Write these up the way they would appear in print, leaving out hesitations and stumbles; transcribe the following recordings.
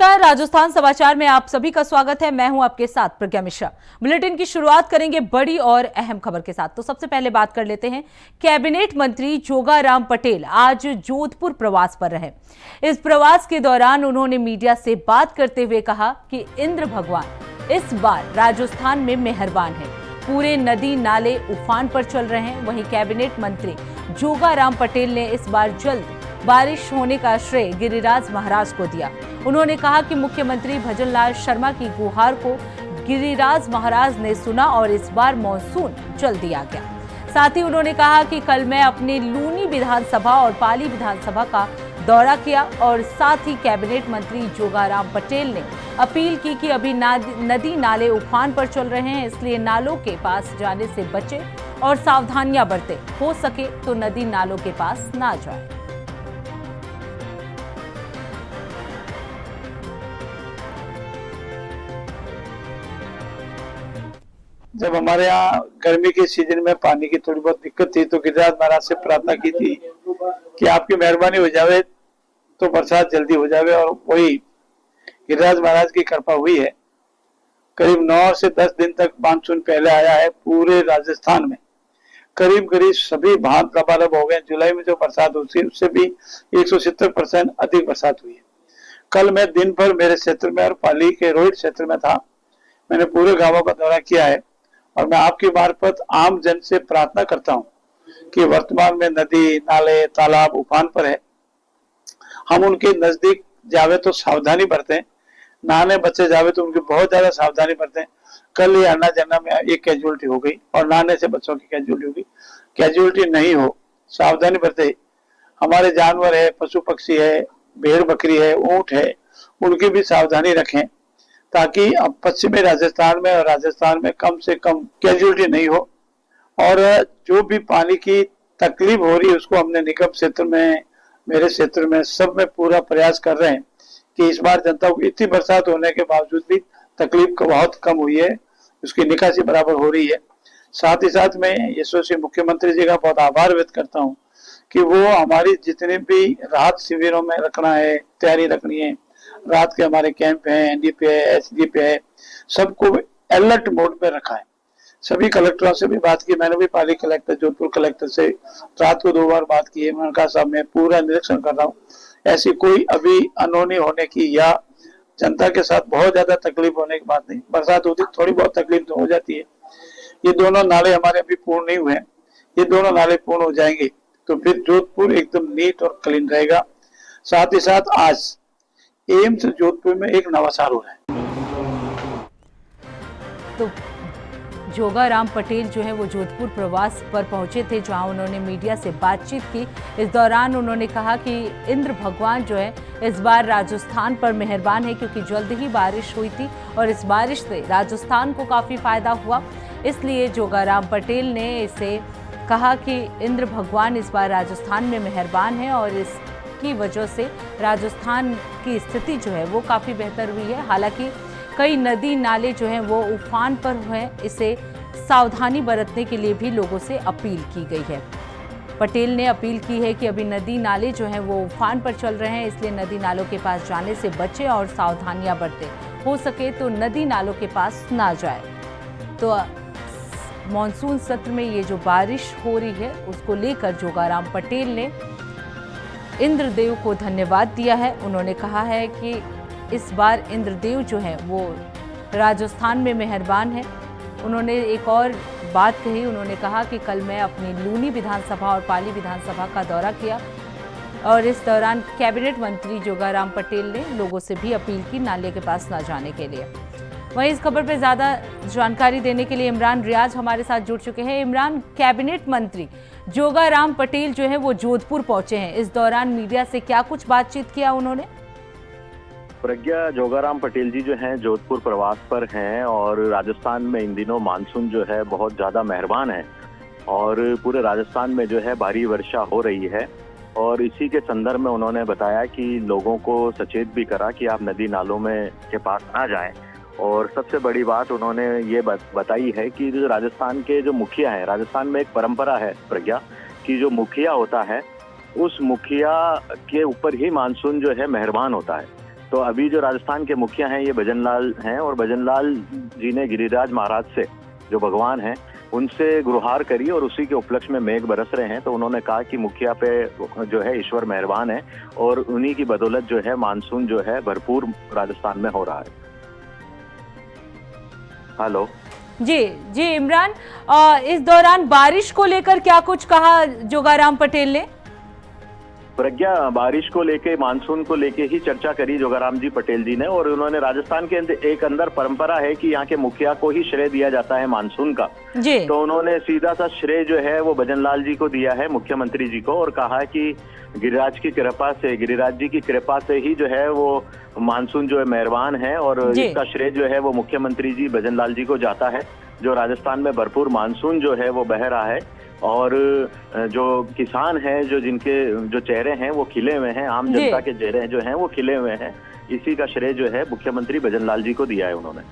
नमस्कार, राजस्थान समाचार में आप सभी का स्वागत है। मैं हूं आपके साथ प्रज्ञा मिश्रा। बुलेटिन की शुरुआत करेंगे बड़ी और अहम खबर के साथ। तो सबसे पहले बात कर लेते हैं, कैबिनेट मंत्री जोगाराम पटेल आज जोधपुर प्रवास पर रहे। इस प्रवास के दौरान उन्होंने मीडिया से बात करते हुए कहा कि इंद्र भगवान इस बार राजस्थान में मेहरबान है। पूरे नदी नाले उफान पर चल रहे हैं। वहीं कैबिनेट मंत्री जोगाराम पटेल ने इस बार जल्द बारिश होने का श्रेय गिरिराज महाराज को दिया। उन्होंने कहा कि मुख्यमंत्री भजनलाल शर्मा की गुहार को गिरिराज महाराज ने सुना और इस बार मॉनसून जल्द दिया गया। साथ ही उन्होंने कहा कि कल मैं अपनी लूनी विधानसभा और पाली विधानसभा का दौरा किया और साथ ही कैबिनेट मंत्री जोगाराम पटेल ने अपील की कि अभी नदी नाले उफान पर चल रहे हैं, इसलिए नालों के पास जाने से बचे और सावधानियां बरतें। हो सके तो नदी नालों के पास ना जाए। जब हमारे यहाँ गर्मी के सीजन में पानी की थोड़ी बहुत दिक्कत थी तो गिरिराज महाराज से प्रार्थना की थी कि आपकी मेहरबानी हो जावे तो बरसात जल्दी हो जावे, और वही गिरिराज महाराज की कृपा हुई है। करीब 9 से 10 दिन तक मानसून पहले आया है। पूरे राजस्थान में करीब करीब सभी भाग लबालब हो गए। जुलाई में जो बरसात हुई थी उससे भी 170% अधिक बरसात हुई है। कल मैं दिन भर मेरे क्षेत्र में और पाली के रोहित क्षेत्र में था। मैंने पूरे गांवों का दौरा किया है और मैं आपकी मार्फत आम जन से प्रार्थना करता हूं कि वर्तमान में नदी नाले तालाब उफान पर है। हम उनके नजदीक जावे तो सावधानी बरतें, नहाने बच्चे जावे तो उनकी बहुत ज्यादा सावधानी बरतें। कल ये आना जाना में एक कैजुअलिटी हो गई और नहाने से बच्चों की कैजुअलिटी हो गई। कैजुअलिटी नहीं हो, सावधानी बरते। हमारे जानवर है, पशु पक्षी है, भेड़ बकरी है, ऊंट है, उनकी भी सावधानी रखें ताकि अब पश्चिमी राजस्थान में और राजस्थान में कम से कम कैजुअलिटी नहीं हो। और जो भी पानी की तकलीफ हो रही है उसको हमने निगम क्षेत्र में, मेरे क्षेत्र में, सब में पूरा प्रयास कर रहे हैं कि इस बार जनता को इतनी बरसात होने के बावजूद भी तकलीफ बहुत कम हुई है, उसकी निकासी बराबर हो रही है। साथ ही साथ मैं यशस्वी मुख्यमंत्री जी का बहुत आभार व्यक्त करता हूँ कि वो हमारी जितने भी राहत शिविरों में रखना है, तैयारी रखनी है, रात के हमारे कैंप हैं, एनडीपी है, एसडीपी है, सबको अलर्ट मोड पे रखा है। सभी कलेक्टरों से भी बात की। मैंने भी पाली कलेक्टर, जोधपुर कलेक्टर से रात को 2 बार बात की है। मैंने कहा साहब मैं पूरा निरीक्षण कर रहा हूँ, ऐसी कोई अभी अनहोनी होने की या जनता के साथ बहुत ज्यादा तकलीफ होने की बात नहीं। बरसात होती थोड़ी बहुत तकलीफ तो हो जाती है। ये दोनों नाले हमारे अभी पूर्ण नहीं हुए हैं, ये दोनों नाले पूर्ण हो जाएंगे तो फिर जोधपुर एकदम नीट और क्लीन रहेगा। साथ ही साथ आज एम्स जोधपुर में एक नवाचार हो रहा है। तो जोगाराम पटेल जो है वो जोधपुर प्रवास पर पहुंचे थे, जहां उन्होंने मीडिया से बातचीत की। इस दौरान उन्होंने कहा कि इंद्र भगवान जो है इस बार राजस्थान पर मेहरबान है, क्योंकि जल्द ही बारिश हुई थी और इस बारिश से राजस्थान को काफ़ी फायदा हुआ। इसलिए जोगाराम पटेल ने इसे कहा कि इंद्र भगवान इस बार राजस्थान में मेहरबान है और इसकी वजह से राजस्थान की स्थिति जो है वो काफ़ी बेहतर हुई है। हालांकि कई नदी नाले जो हैं वो उफान पर हैं, इसे सावधानी बरतने के लिए भी लोगों से अपील की गई है। पटेल ने अपील की है कि अभी नदी नाले जो हैं वो उफान पर चल रहे हैं, इसलिए नदी नालों के पास जाने से बचें और सावधानियां बरतें। हो सके तो नदी नालों के पास ना जाए। तो मॉनसून सत्र में ये जो बारिश हो रही है उसको लेकर जोगाराम पटेल ने इंद्रदेव को धन्यवाद दिया है। उन्होंने कहा है कि इस बार इंद्रदेव जो है वो राजस्थान में मेहरबान है। उन्होंने एक और बात कही, उन्होंने कहा कि कल मैं अपनी लूनी विधानसभा और पाली विधानसभा का दौरा किया और इस दौरान कैबिनेट मंत्री जोगाराम पटेल ने लोगों से भी अपील की नाले के पास ना जाने के लिए। वहीं इस खबर पर ज़्यादा जानकारी देने के लिए इमरान रियाज हमारे साथ जुड़ चुके हैं। इमरान, कैबिनेट मंत्री जोगाराम पटेल जो है वो जोधपुर पहुंचे हैं, इस दौरान मीडिया से क्या कुछ बातचीत किया उन्होंने? प्रज्ञा, जोगाराम पटेल जी जो हैं जोधपुर प्रवास पर हैं और राजस्थान में इन दिनों मानसून जो है बहुत ज़्यादा मेहरबान है और पूरे राजस्थान में जो है भारी वर्षा हो रही है। और इसी के संदर्भ में उन्होंने बताया कि लोगों को सचेत भी करा कि आप नदी नालों में के पास ना जाएं। और सबसे बड़ी बात उन्होंने ये बताई है कि जो राजस्थान के जो मुखिया हैं, राजस्थान में एक परंपरा है प्रज्ञा कि जो मुखिया होता है उस मुखिया के ऊपर ही मानसून जो है मेहरबान होता है। तो अभी जो राजस्थान के मुखिया हैं ये भजनलाल हैं, और भजनलाल जी ने गिरिराज महाराज से, जो भगवान हैं, उनसे गुहार करी और उसी के उपलक्ष्य में मेघ बरस रहे हैं। तो उन्होंने कहा कि मुखिया पे जो है ईश्वर मेहरबान है और उन्हीं की बदौलत जो है मानसून जो है भरपूर राजस्थान में हो रहा है। हेलो जी जी इमरान, इस दौरान बारिश को लेकर क्या कुछ कहा जोगाराम पटेल ने? प्रज्ञा, बारिश को लेके, मानसून को लेके ही चर्चा करी जोगाराम जी पटेल जी ने, और उन्होंने राजस्थान के एक अंदर परंपरा है कि यहाँ के मुखिया को ही श्रेय दिया जाता है मानसून का जी। तो उन्होंने सीधा सा श्रेय जो है वो भजनलाल जी को दिया है, मुख्यमंत्री जी को, और कहा है कि गिरिराज जी की कृपा से ही जो है वो मानसून जो है मेहरबान है, और इसका श्रेय जो है वो मुख्यमंत्री जी भजनलाल जी को जाता है। जो राजस्थान में भरपूर मानसून जो है वो बह रहा है, और जो किसान हैं, जो जिनके जो चेहरे हैं वो खिले हुए हैं, आम जनता के चेहरे जो हैं वो खिले हुए हैं, इसी का श्रेय जो है मुख्यमंत्री भजनलाल जी को दिया है उन्होंने।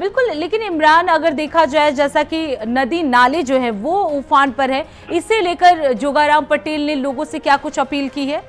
बिल्कुल, लेकिन इमरान अगर देखा जाए जैसा कि नदी नाले जो है वो उफान पर है, इसे लेकर जोगाराम पटेल ने लोगों से क्या कुछ अपील की है?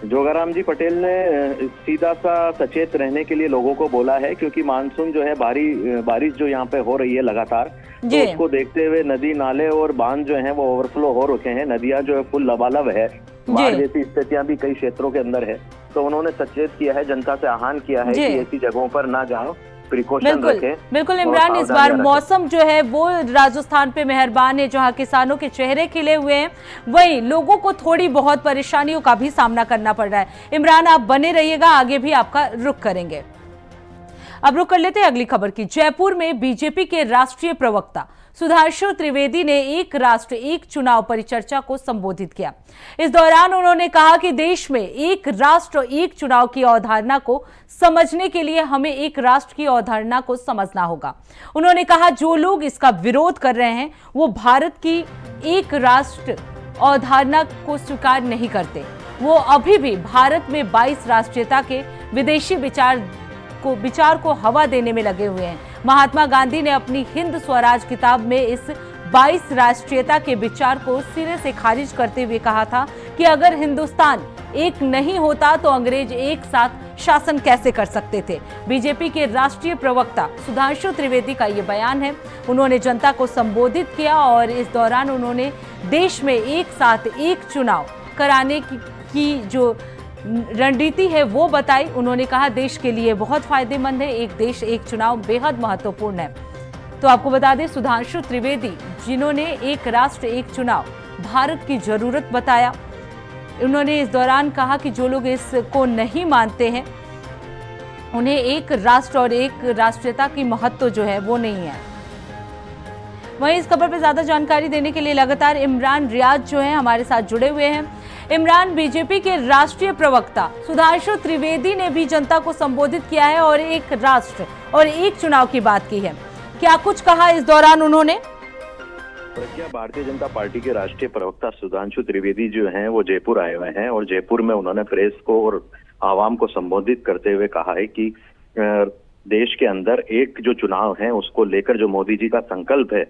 जोगाराम जी पटेल ने सीधा सा सचेत रहने के लिए लोगों को बोला है, क्योंकि मानसून जो है बारिश जो यहाँ पे हो रही है लगातार, तो उसको देखते हुए नदी नाले और बांध जो हैं वो ओवरफ्लो हो रखे हैं, नदियां जो है फुल लबालब है, बाढ़ जैसी स्थितियां भी कई क्षेत्रों के अंदर है। तो उन्होंने सचेत किया है, जनता से आह्वान किया है कि ऐसी जगहों पर ना जाओ, प्रिकॉशन रखें। बिल्कुल इमरान, इस बार मौसम जो है वो राजस्थान पे मेहरबान है, जहां किसानों के चेहरे खिले हुए हैं, वहीं लोगों को थोड़ी बहुत परेशानियों का भी सामना करना पड़ रहा है। इमरान, आप बने रहिएगा, आगे भी आपका रुख करेंगे। अब रुक कर लेते हैं अगली खबर की। जयपुर में बीजेपी के राष्ट्रीय प्रवक्ता सुधांशु त्रिवेदी ने एक राष्ट्र एक चुनाव परिचर्चा को संबोधित किया। इस दौरान उन्होंने कहा कि देश में एक राष्ट्र एक चुनाव की अवधारणा को समझने के लिए हमें एक राष्ट्र की अवधारणा को समझना होगा। उन्होंने कहा जो लोग इसका विरोध कर रहे हैं वो भारत की एक राष्ट्र अवधारणा को स्वीकार नहीं करते, वो अभी भी भारत में 22 राष्ट्रीयता के विदेशी विचार को हवा देने में लगे हुए हैं। महात्मा गांधी ने अपनी हिंद स्वराज किताब में इस 22 राष्ट्रीयता के विचार को सिरे से खारिज करते हुए कहा था कि अगर हिंदुस्तान एक नहीं होता तो अंग्रेज एक साथ शासन कैसे कर सकते थे। बीजेपी के राष्ट्रीय प्रवक्ता सुधांशु त्रिवेदी का ये बयान है। उन्होंने जनता को संबोधित किया और इस दौरान उन्होंने देश में एक साथ एक चुनाव कराने की जो रणनीति है वो बताई। उन्होंने कहा देश के लिए बहुत फायदेमंद है, एक देश एक चुनाव बेहद महत्वपूर्ण है। तो आपको बता दें, सुधांशु त्रिवेदी जिन्होंने एक राष्ट्र एक चुनाव भारत की जरूरत बताया, उन्होंने इस दौरान कहा कि जो लोग इसको नहीं मानते हैं उन्हें एक राष्ट्र और एक राष्ट्रीयता की महत्व जो है वो नहीं है। वहीं इस खबर पर ज्यादा जानकारी देने के लिए लगातार इमरान रियाज जो है हमारे साथ जुड़े हुए हैं। इमरान, बीजेपी के राष्ट्रीय प्रवक्ता सुधांशु त्रिवेदी ने भी जनता को संबोधित किया है और एक राष्ट्र और एक चुनाव की बात की है, क्या कुछ कहा इस दौरान उन्होंने? प्रज्ञा, भारतीय जनता पार्टी के राष्ट्रीय प्रवक्ता सुधांशु त्रिवेदी जो हैं वो जयपुर आए हुए हैं, और जयपुर में उन्होंने प्रेस को और आवाम को संबोधित करते हुए कहा है कि देश के अंदर एक जो चुनाव है उसको लेकर जो मोदी जी का संकल्प है,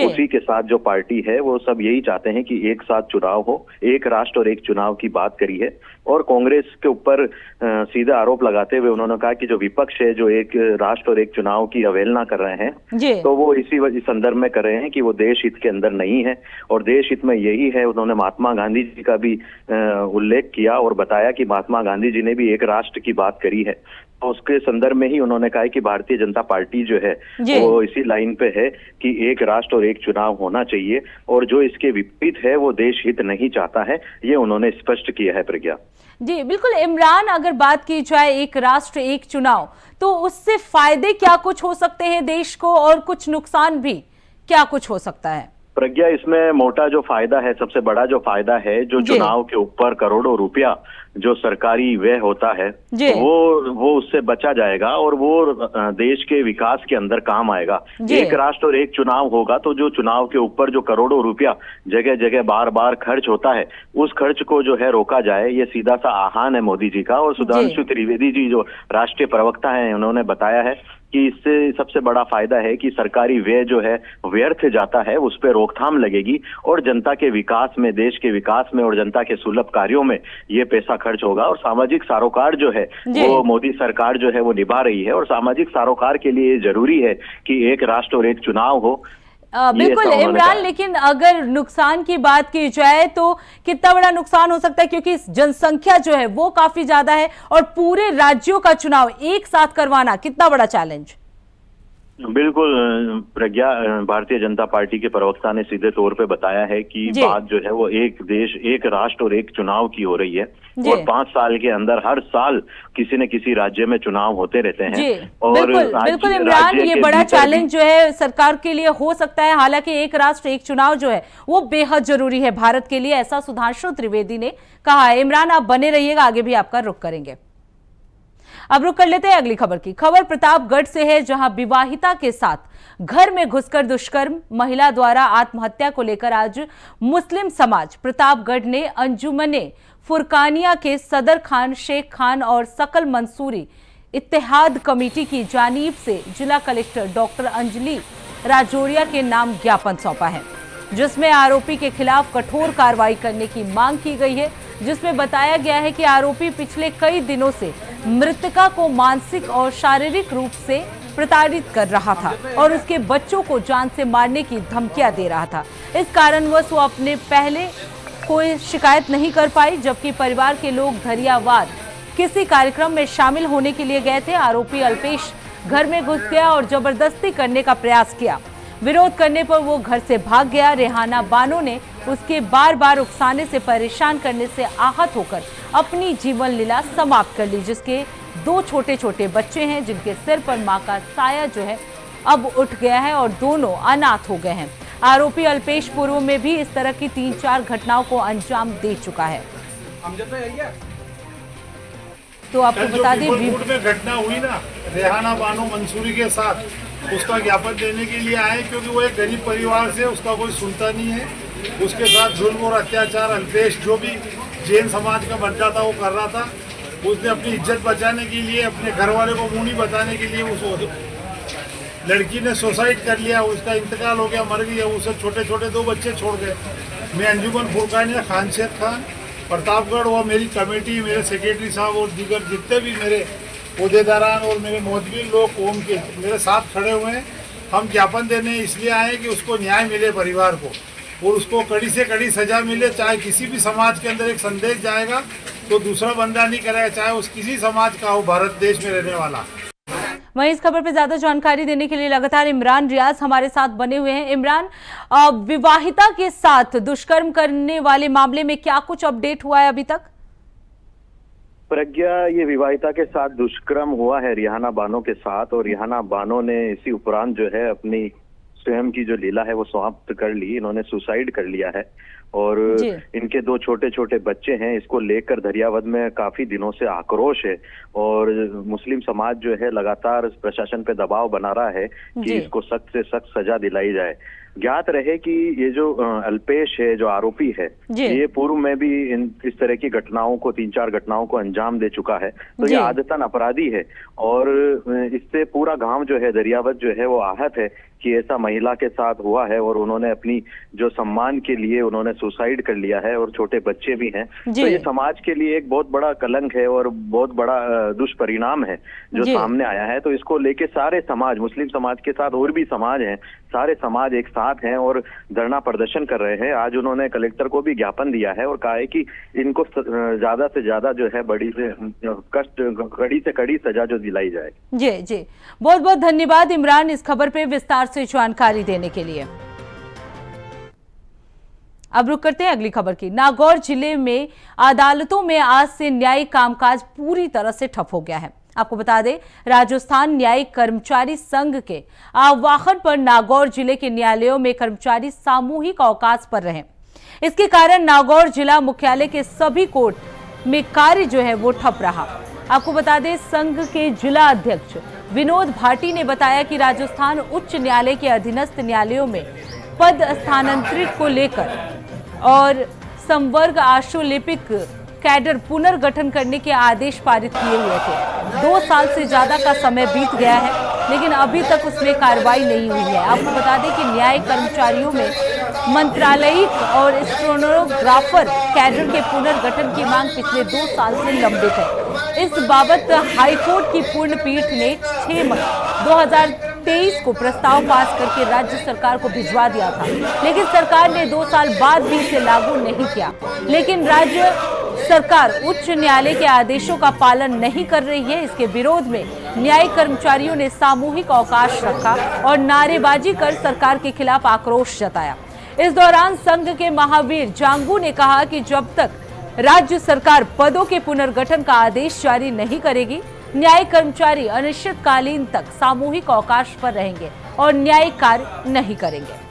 उसी के साथ जो पार्टी है वो सब यही चाहते हैं कि एक साथ चुनाव हो, एक राष्ट्र और एक चुनाव की बात करी है। और कांग्रेस के ऊपर सीधा आरोप लगाते हुए उन्होंने कहा कि जो विपक्ष है जो एक राष्ट्र और एक चुनाव की अवहेलना कर रहे हैं, तो वो इसी संदर्भ में कर रहे हैं कि वो देश हित के अंदर नहीं है, और देश हित में यही है। उन्होंने महात्मा गांधी जी का भी उल्लेख किया और बताया कि महात्मा गांधी जी ने भी एक राष्ट्र की बात करी है। तो उसके संदर्भ में ही उन्होंने कहा कि भारतीय जनता पार्टी जो है वो इसी लाइन पे है कि एक राष्ट्र और एक चुनाव होना चाहिए, और जो इसके विपरीत है वो देश हित नहीं चाहता है, ये उन्होंने स्पष्ट किया है। प्रज्ञा जी बिल्कुल। इमरान, अगर बात की जाए एक राष्ट्र एक चुनाव, तो उससे फायदे क्या कुछ हो सकते हैं देश को, और कुछ नुकसान भी क्या कुछ हो सकता है? प्रज्ञा, इसमें मोटा जो फायदा है, सबसे बड़ा जो फायदा है, जो चुनाव के ऊपर करोड़ों रुपया जो सरकारी व्यय होता है वो उससे बचा जाएगा, और वो देश के विकास के अंदर काम आएगा। एक राष्ट्र और एक चुनाव होगा तो जो चुनाव के ऊपर जो करोड़ों रुपया जगह जगह बार बार खर्च होता है, उस खर्च को जो है रोका जाए, ये सीधा सा आह्वान है मोदी जी का। और सुधांशु त्रिवेदी जी जो राष्ट्रीय प्रवक्ता है, उन्होंने बताया है कि इससे सबसे बड़ा फायदा है कि सरकारी व्यय जो है व्यर्थ जाता है, उस पर रोकथाम लगेगी और जनता के विकास में, देश के विकास में और जनता के सुलभ कार्यों में ये पैसा खर्च होगा। और सामाजिक सरोकार जो है वो मोदी सरकार जो है वो निभा रही है, और सामाजिक सरोकार के लिए जरूरी है कि एक राष्ट्र और एक चुनाव हो। बिल्कुल इमरान, लेकिन अगर नुकसान की बात की जाए तो कितना बड़ा नुकसान हो सकता है, क्योंकि जनसंख्या जो है वो काफी ज्यादा है और पूरे राज्यों का चुनाव एक साथ करवाना कितना बड़ा चैलेंज। बिल्कुल प्रज्ञा, भारतीय जनता पार्टी के प्रवक्ता ने सीधे तौर पे बताया है कि बात जो है वो एक देश, एक राष्ट्र और एक चुनाव की हो रही है, और 5 साल के अंदर हर साल किसी न किसी राज्य में चुनाव होते रहते हैं। और बिल्कुल इमरान, ये बड़ा चैलेंज जो है सरकार के लिए हो सकता है। हालांकि एक राष्ट्र एक चुनाव जो है वो बेहद जरूरी है भारत के लिए, ऐसा सुधांशु त्रिवेदी ने कहा है। इमरान, आप बने रहिएगा, आगे भी आपका रुख करेंगे। अब रुक कर लेते हैं अगली खबर की। खबर प्रतापगढ़ से है, जहां विवाहिता के साथ घर में घुसकर दुष्कर्म, महिला द्वारा आत्महत्या को लेकर आज मुस्लिम समाज प्रतापगढ़ ने अंजुमने फुरकानिया के सदर खान, शेख खान और सकल मंसूरी इत्तेहाद कमेटी की जानिब से जिला कलेक्टर डॉक्टर अंजलि राजौरिया के नाम ज्ञापन सौंपा है, जिसमें आरोपी के खिलाफ कठोर कार्रवाई करने की मांग की गई है। जिसमें बताया गया है कि आरोपी पिछले कई दिनों से मृतका को मानसिक और शारीरिक रूप से प्रताड़ित कर रहा था और उसके बच्चों को जान से मारने की धमकियां दे रहा था। इस कारणवश वो अपने पहले कोई शिकायत नहीं कर पाई, जबकि परिवार के लोग धरियावाद किसी कार्यक्रम में शामिल होने के लिए गए थे। आरोपी अल्पेश घर में घुस गया और जबरदस्ती करने का प्रयास किया। विरोध करने पर वो घर से भाग गया। रेहाना बानो ने उसके बार बार उकसाने से, परेशान करने से आहत होकर अपनी जीवन लीला समाप्त कर ली, जिसके 2 छोटे छोटे बच्चे हैं, जिनके सिर पर मां का साया जो है अब उठ गया है और दोनों अनाथ हो गए हैं। आरोपी अल्पेश पूर्व में भी इस तरह की 3-4 घटनाओं को अंजाम दे चुका है। तो आपको बता दें, में घटना हुई ना रेहाना बानो मंसूरी के साथ, उसका ज्ञापन देने के लिए आए, क्योंकि वो एक गरीब परिवार से, उसका कोई सुनता नहीं है। उसके साथ जुल्म और अत्याचार अल्पेश, जो भी जैन समाज का बच्चा था, वो कर रहा था। उसने अपनी इज्जत बचाने के लिए, अपने घर वाले को मुंह नहीं बताने के लिए उस लड़की ने सुसाइड कर लिया। उसका इंतकाल हो गया, मर गई। उसे छोटे छोटे 2 बच्चे छोड़ गए। मैं अंजुमन फुरकानिया खान शेख खान प्रतापगढ़, वो मेरी कमेटी, मेरे सेक्रेटरी साहब और दीगर जितने भी मेरे अहदेदारान और मेरे मोहतमिन लोग कौम के मेरे साथ खड़े हुए हैं। हम ज्ञापन देने इसलिए आए कि उसको न्याय मिले परिवार को, और उसको कड़ी से कड़ी सजा मिले। चाहे किसी भी समाज के अंदर एक संदेश जाएगा तो दूसरा बंदा नहीं करेगा, चाहे उस किसी समाज का हो, भारत देश में रहने वाला। वहीं इस खबर पर ज्यादा जानकारी देने के लिए लगातार इमरान रियाज हमारे साथ बने हुए हैं। इमरान, विवाहिता के साथ दुष्कर्म करने वाले मामले में क्या कुछ अपडेट हुआ है अभी तक? प्रज्ञा, ये विवाहिता के साथ दुष्कर्म हुआ है रेहाना बानो के साथ, और रेहाना बानो ने इसी उपरांत जो है अपनी स्वयं की जो लीला है वो समाप्त कर ली। इन्होंने सुसाइड कर लिया है, और इनके 2 छोटे छोटे बच्चे हैं। इसको लेकर धरियावद में काफी दिनों से आक्रोश है, और मुस्लिम समाज जो है लगातार प्रशासन पे दबाव बना रहा है कि इसको सख्त से सख्त सजा दिलाई जाए। ज्ञात रहे कि ये जो अल्पेश है, जो आरोपी है, ये पूर्व में भी इस तरह की घटनाओं को, 3-4 घटनाओं को अंजाम दे चुका है। तो ये आदतन अपराधी है, और इससे पूरा गांव जो है, दरियावद जो है, वो आहत है कि ऐसा महिला के साथ हुआ है, और उन्होंने अपनी जो सम्मान के लिए उन्होंने सुसाइड कर लिया है, और छोटे बच्चे भी हैं। तो ये समाज के लिए एक बहुत बड़ा कलंक है और बहुत बड़ा दुष्परिणाम है जो सामने आया है। तो इसको लेके सारे समाज, मुस्लिम समाज के साथ और भी समाज हैं, सारे समाज एक साथ हैं और धरना प्रदर्शन कर रहे हैं। आज उन्होंने कलेक्टर को भी ज्ञापन दिया है और कहा है कि इनको ज्यादा से ज्यादा जो है कड़ी से कड़ी सजा जो दिलाई जाए। जी, बहुत बहुत धन्यवाद इमरान, इस खबर पे विस्तार से जानकारी देने के लिए। अब रुक करते हैं अगली खबर की। नागौर जिले में अदालतों में आज से न्यायिक कामकाज पूरी तरह से ठप हो गया है। आपको बता दें, राजस्थान न्यायिक कर्मचारी संघ के आह्वान पर नागौर जिले के न्यायालयों में कर्मचारी सामूहिक अवकाश पर रहे। इसके कारण नागौर जिला मुख्यालय के सभी कोर्ट में कार्य जो है वो ठप रहा। आपको बता दें, संघ के जिला अध्यक्ष विनोद भाटी ने बताया कि राजस्थान उच्च न्यायालय के अधीनस्थ न्यायालयों में पद स्थानांतरित को लेकर और संवर्ग आशुलिपिक कैडर पुनर्गठन करने के आदेश पारित किए हुए थे। 2 साल से ज्यादा का समय बीत गया है, लेकिन अभी तक उसमें कार्रवाई नहीं हुई है। आपको बता दें कि न्यायिक कर्मचारियों में मंत्रालयिक और स्टेनोग्राफर कैडर के पुनर्गठन की मांग पिछले 2 साल से लंबित है। इस बाबत हाईकोर्ट की पूर्ण पीठ ने 6 मई 2023 को प्रस्ताव पास करके राज्य सरकार को भिजवा दिया था, लेकिन सरकार ने 2 साल बाद भी इसे लागू नहीं किया। लेकिन राज्य सरकार उच्च न्यायालय के आदेशों का पालन नहीं कर रही है। इसके विरोध में न्यायिक कर्मचारियों ने सामूहिक अवकाश रखा और नारेबाजी कर सरकार के खिलाफ आक्रोश जताया। इस दौरान संघ के महावीर जांगू ने कहा कि जब तक राज्य सरकार पदों के पुनर्गठन का आदेश जारी नहीं करेगी, न्यायिक कर्मचारी अनिश्चितकालीन तक सामूहिक अवकाश पर रहेंगे और न्यायिक कार्य नहीं करेंगे।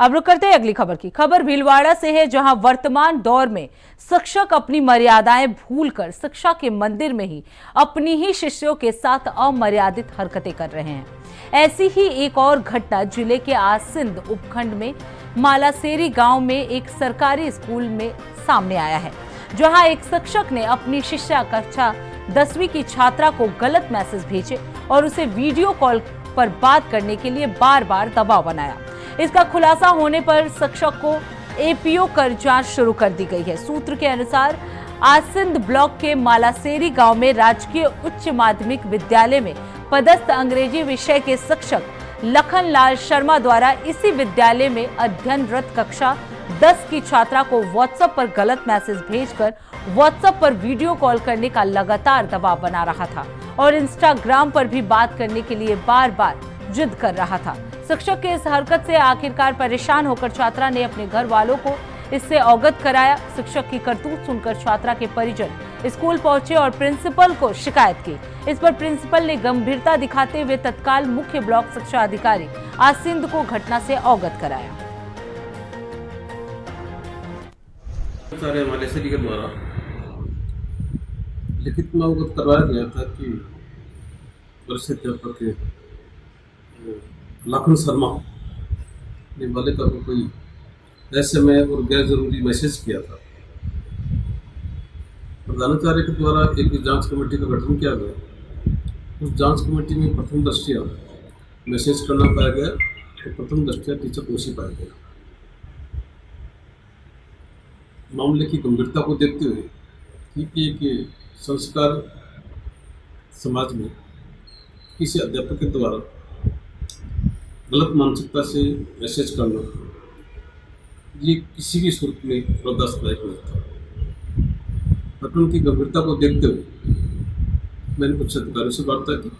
अब रुक करते हैं अगली खबर की। खबर भीलवाड़ा से है, जहां वर्तमान दौर में शिक्षक अपनी मर्यादाएं भूलकर शिक्षा के मंदिर में ही अपनी ही शिष्यों के साथ अमर्यादित हरकतें कर रहे हैं। ऐसी ही एक और घटना जिले के आसिंद उपखंड में मालासेरी गांव में एक सरकारी स्कूल में सामने आया है, जहां एक शिक्षक ने अपनी शिष्या कक्षा 10वीं की छात्रा को गलत मैसेज भेजे और उसे वीडियो कॉल पर बात करने के लिए बार बार दबाव बनाया। इसका खुलासा होने पर शिक्षक को एपीओ कर जांच शुरू कर दी गई है। सूत्र के अनुसार आसिंद ब्लॉक के मालासेरी गांव में राजकीय उच्च माध्यमिक विद्यालय में पदस्थ अंग्रेजी विषय के शिक्षक लखनलाल शर्मा द्वारा इसी विद्यालय में अध्ययनरत कक्षा 10 की छात्रा को व्हाट्सएप पर गलत मैसेज भेजकर व्हाट्सएप पर वीडियो कॉल करने का लगातार दबाव बना रहा था और इंस्टाग्राम पर भी बात करने के लिए बार बार जिद कर रहा था। शिक्षक के इस हरकत से आखिरकार परेशान होकर छात्रा ने अपने घर वालों को इससे अवगत कराया। शिक्षक की करतूत सुनकर छात्रा के परिजन स्कूल पहुंचे और प्रिंसिपल को शिकायत की। इस पर प्रिंसिपल ने गंभीरता दिखाते हुए तत्काल मुख्य ब्लॉक शिक्षा अधिकारी आसिंद को घटना से अवगत कराया। मालेसरी के द्वारा लिखित में अवगत करवाया गया था कि वरिष्ठ अध्यापक लखन शर्मा ने बालिका को कोई रहस्यमय और गैर जरूरी मैसेज किया था। प्रधानाचार्य के द्वारा एक जांच कमेटी का गठन किया गया। उस जांच कमेटी में प्रथम दृष्टया मैसेज करना पाया गया और प्रथम दृष्टया टीचर दोषी पाया गया। मामले की गंभीरता को देखते हुए कि एक संस्कार समाज में किसी अध्यापक के द्वारा गलत मानसिकता से मैसेज करना ये किसी भी सूरत में बर्दाश्तलायक नहीं था। घटना की गंभीरता को देखते हुए मैंने कुछ अधिकारियों से वार्ता की।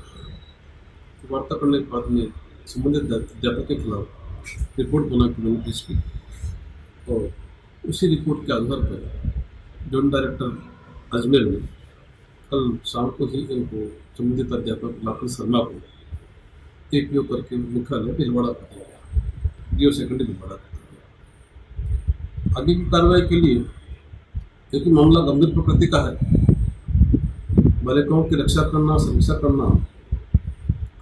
वार्ता करने के बाद में संबंधित अध्यापक के खिलाफ रिपोर्ट बना के मैंने पेश की और उसी रिपोर्ट के आधार पर जोन डायरेक्टर अजमेर ने कल शाम को ही इनको संबंधित अध्यापक लखन शर्मा को एपीओ करके मुख्यालय भीलवाड़ा कर दिया गया, डीओ सेकेंडरी भीलवाड़ा कर दिया गया। आगे की कार्रवाई के लिए, क्योंकि मामला गंभीर प्रकृति का है, बालिकाओं की रक्षा करना, समीक्षा करना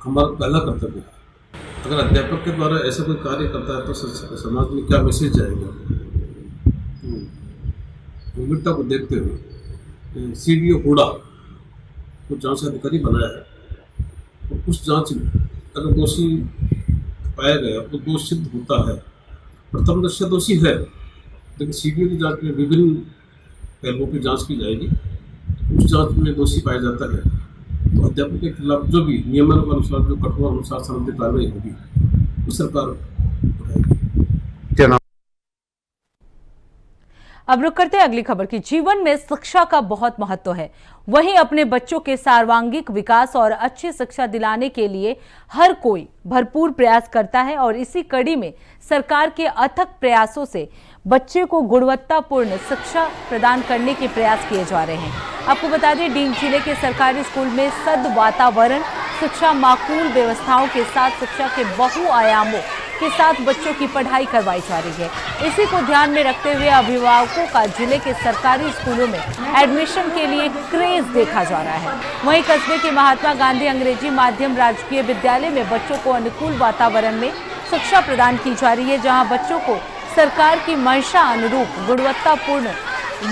हमारा पहला कर्तव्य है। अगर अध्यापक के द्वारा ऐसा कोई कार्य करता है तो समाज में क्या मैसेज जाएगा। गंभीरता को देखते हुए सीडीओ हुडा को जांच अधिकारी बनाया है और उस जांच में अगर दोषी पाया गया तो दोष सिद्ध होता है। प्रथम दृष्टया दोषी है, लेकिन सीडीओ की जांच में विभिन्न पहलुओं की जांच की जाएगी। उस जांच में दोषी पाया जाता है तो अध्यापक के खिलाफ जो भी नियमानुसार जो कठोर अनुसार संबंधित कार्रवाई होगी वो सरकार उठाएगी। अब रुक करते हैं अगली खबर की। जीवन में शिक्षा का बहुत महत्व है, वहीं अपने बच्चों के सर्वांगीण विकास और अच्छी शिक्षा दिलाने के लिए हर कोई भरपूर प्रयास करता है और इसी कड़ी में सरकार के अथक प्रयासों से बच्चे को गुणवत्तापूर्ण शिक्षा प्रदान करने के प्रयास किए जा रहे हैं। आपको बता दें, डीन जिले के सरकारी स्कूल में सद वातावरण, शिक्षा, माकूल व्यवस्थाओं के साथ शिक्षा के बहुआयामों के साथ बच्चों की पढ़ाई करवाई जा रही है। इसी को ध्यान में रखते हुए अभिभावकों का जिले के सरकारी स्कूलों में एडमिशन के लिए क्रेज देखा जा रहा है। वहीं कस्बे के महात्मा गांधी अंग्रेजी माध्यम राजकीय विद्यालय में बच्चों को अनुकूल वातावरण में शिक्षा प्रदान की जा रही है, जहां बच्चों को सरकार की मंशा अनुरूप गुणवत्तापूर्ण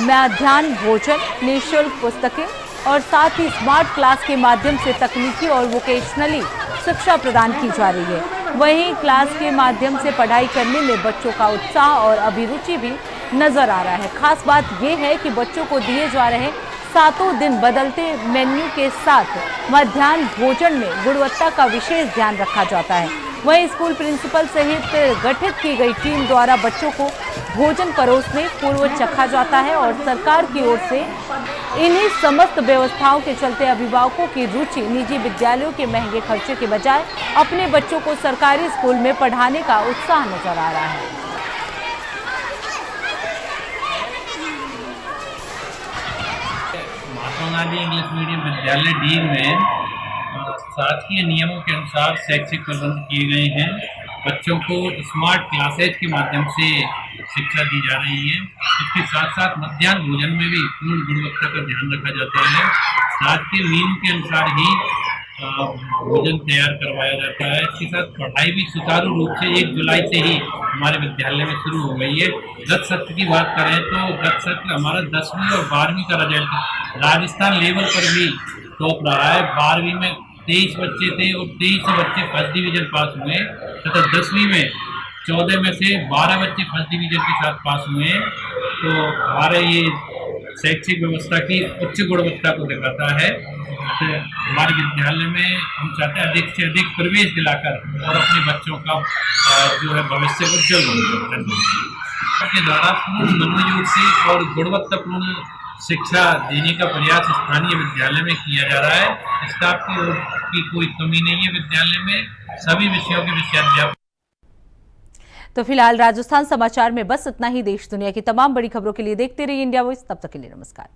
मध्याह्न भोजन, निःशुल्क पुस्तकें और साथ ही स्मार्ट क्लास के माध्यम से तकनीकी और वोकेशनली शिक्षा प्रदान की जा रही है। वहीं क्लास के माध्यम से पढ़ाई करने में बच्चों का उत्साह और अभिरुचि भी नजर आ रहा है। खास बात यह है कि बच्चों को दिए जा रहे 7 दिन बदलते मेन्यू के साथ मध्याह्न भोजन में गुणवत्ता का विशेष ध्यान रखा जाता है। वहीं स्कूल प्रिंसिपल सहित गठित की गई टीम द्वारा बच्चों को भोजन परोसने पूर्व चखा जाता है और सरकार की ओर से इन्हीं समस्त व्यवस्थाओं के चलते अभिभावकों की रुचि निजी विद्यालयों के महंगे खर्चे के बजाय अपने बच्चों को सरकारी स्कूल में पढ़ाने का उत्साह नजर आ रहा है। महात्मा गांधी इंग्लिश मीडियम विद्यालय डीन में शासकीय नियमों के अनुसार शैक्षिक प्रबंध किए गए हैं। बच्चों को स्मार्ट क्लासेज के माध्यम से शिक्षा दी जा रही है। इसके साथ साथ मध्याह्न भोजन में भी पूर्ण गुणवत्ता का ध्यान रखा जाता है। शासकीय मेन्यू के अनुसार ही भोजन तैयार करवाया जाता है। इसके साथ पढ़ाई भी सुचारू रूप से 1 जुलाई से ही हमारे विद्यालय में शुरू हो गई है। गत सत्र की बात करें तो गत सत्र हमारा 10वीं और 12वीं का रिजल्ट राजस्थान लेवल पर भी टॉप रहा है। 12वीं में 23 बच्चे थे और 23 बच्चे फर्स्ट डिवीजन पास हुए तथा 10वीं में 14 में से 12 बच्चे फर्स्ट डिवीजन के साथ पास हुए। तो हमारे ये शैक्षिक व्यवस्था की उच्च गुणवत्ता को दिखाता है। तो हमारे विद्यालय में हम चाहते हैं अधिक से अधिक प्रवेश दिलाकर और अपने बच्चों का जो है भविष्य उज्जवल के द्वारा पूर्ण मनोयोग से और गुणवत्तापूर्ण शिक्षा देने का प्रयास स्थानीय विद्यालय में किया जा रहा है। स्टाफ की कोई कमी नहीं है विद्यालय में, सभी विषयों के विषयाध्यापक। तो फिलहाल राजस्थान समाचार में बस इतना ही। देश दुनिया की तमाम बड़ी खबरों के लिए देखते रहिए इंडिया वॉइस। तब तक के लिए नमस्कार।